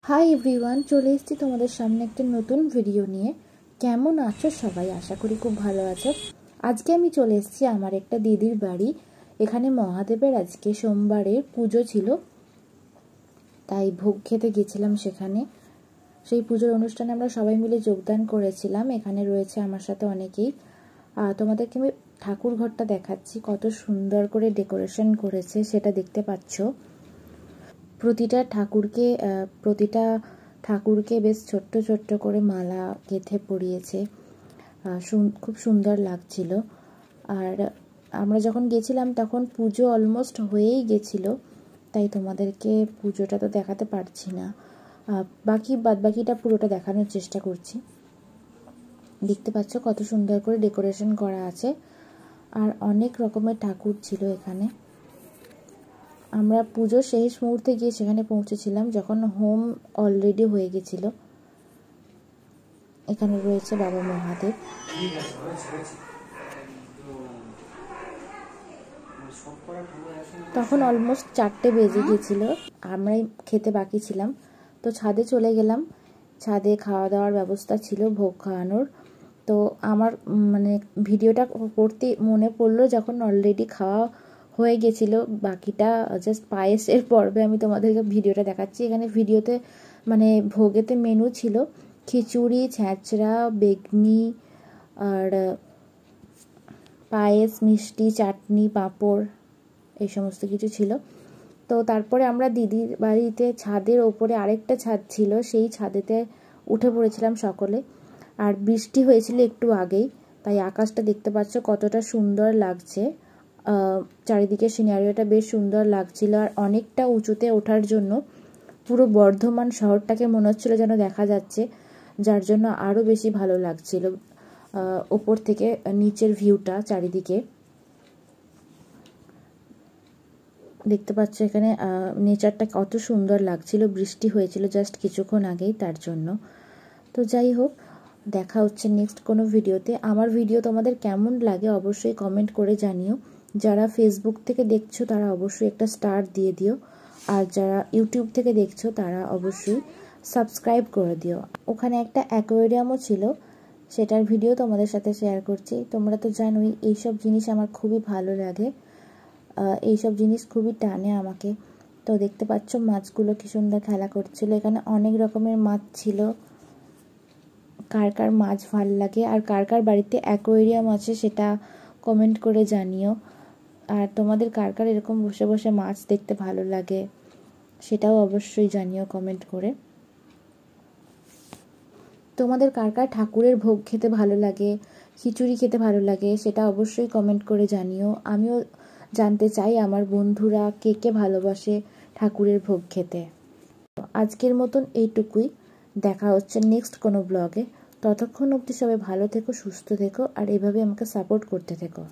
Hi everyone, চলে এসেছি তোমাদের সামনে একটা নতুন ভিডিও নিয়ে। কেমন আছো সবাই? আশা করি খুব ভালো আছো। আজকে আমি চলে এসেছি আমার একটা দিদির বাড়ি। এখানে মহাদেবের আজকে সোমবারের পুজো ছিল, তাই ভোগ খেতে গেছিলাম সেখানে। সেই পুজোর অনুষ্ঠানে আমরা সবাই মিলে যোগদান করেছিলাম। এখানে রয়েছে আমার সাথে অনেকেই। তোমাদেরকে আমি ঠাকুর ঘরটা দেখাচ্ছি, কত সুন্দর করে ডেকোরেশন করেছে সেটা দেখতে পাচ্ছ। প্রতিটা ঠাকুরকে বেশ ছোট্ট ছোট্ট করে মালা গেঁথে পরিয়েছে, খুব সুন্দর লাগছিল। আর আমরা যখন গেছিলাম তখন পুজো অলমোস্ট হয়েই গেছিলো, তাই তোমাদেরকে পুজোটা তো দেখাতে পারছি না। বাদবাকিটা পুরোটা দেখানোর চেষ্টা করছি। দেখতে পাচ্ছ কত সুন্দর করে ডেকোরেশন করা আছে, আর অনেক রকমের ঠাকুর ছিল এখানে। আমরা পুজোর শেষ মুহূর্তে গিয়ে সেখানে পৌঁছেছিলাম যখন হোম অলরেডি হয়ে গেছিল। এখানে রয়েছে বাবা মহাদেব। তখন অলমোস্ট 4টে বেজে গিয়েছিল, আমরাই খেতে বাকি ছিলাম। তো ছাদে চলে গেলাম। ছাদে খাওয়া দাওয়ার ব্যবস্থা ছিল, ভোগ খাওয়ানোর। তো আমার ভিডিওটা করতে মনে পড়লো যখন অলরেডি খাওয়া হয়ে গেছিলো। বাকিটা জাস্ট পায়েসের পর্বে আমি তোমাদেরকে ভিডিওটা দেখাচ্ছি। এখানে ভিডিওতে ভোগেতে মেনু ছিল খিচুড়ি, ছ্যাঁচড়া, বেগনি, আর পায়েস, মিষ্টি, চাটনি, পাঁপড়, এই সমস্ত কিছু ছিল। তো তারপরে আমরা দিদির বাড়িতে ছাদের ওপরে আরেকটা ছাদ ছিল, সেই ছাদেতে উঠে পড়েছিলাম সকলে। আর বৃষ্টি হয়েছিল একটু আগেই, তাই আকাশটা দেখতে পাচ্ছ কতটা সুন্দর লাগছে। চারিদিকে সিনারিওটা বেশ সুন্দর লাগছিল। আর অনেকটা উঁচুতে ওঠার জন্য পুরো বর্ধমান শহরটাকে মনে হচ্ছিল যেন দেখা যাচ্ছে, যার জন্য আরও বেশি ভালো লাগছিল ওপর থেকে নিচের ভিউটা। চারিদিকে দেখতে পাচ্ছ এখানে নেচারটা কত সুন্দর লাগছিল। বৃষ্টি হয়েছিল জাস্ট কিছুক্ষণ আগেই, তার জন্য। তো যাই হোক, দেখা হচ্ছে নেক্সট কোনো ভিডিওতে। আমার ভিডিও তোমাদের কেমন লাগে অবশ্যই কমেন্ট করে জানিও। যারা ফেসবুক থেকে দেখছো তারা অবশ্যই একটা স্টার দিয়ে দিও, আর যারা ইউটিউব থেকে দেখছো তারা অবশ্যই সাবস্ক্রাইব করে দিও। ওখানে একটা অ্যাকোয়ারিয়ামও ছিল, সেটার ভিডিও তোমাদের সাথে শেয়ার করছি। তোমরা তো জানোই এইসব জিনিস আমার খুবই ভালো লাগে, এইসব জিনিস খুবই টানে আমাকে। তো দেখতে পাচ্ছ মাছগুলো কি সুন্দর খেলা করছিল। এখানে অনেক রকমের মাছ ছিল। কার কার মাছ ভাল লাগে আর কার কার বাড়িতে অ্যাকোয়ারিয়াম আছে সেটা কমেন্ট করে জানিও। আর তোমাদের কার কার এরকম বসে বসে মাছ দেখতে ভালো লাগে সেটাও অবশ্যই জানিও কমেন্ট করে। তোমাদের কার কার ঠাকুরের ভোগ খেতে ভালো লাগে, খিচুড়ি খেতে ভালো লাগে সেটা অবশ্যই কমেন্ট করে জানিও। আমিও জানতে চাই আমার বন্ধুরা কে কে ভালোবাসে ঠাকুরের ভোগ খেতে। আজকের মতন এইটুকুই। দেখা হচ্ছে নেক্সট কোনো ব্লগে। ততক্ষণ অবধি সবাই ভালো থেকো, সুস্থ থেকো, আর এভাবে আমাকে সাপোর্ট করতে থেকো।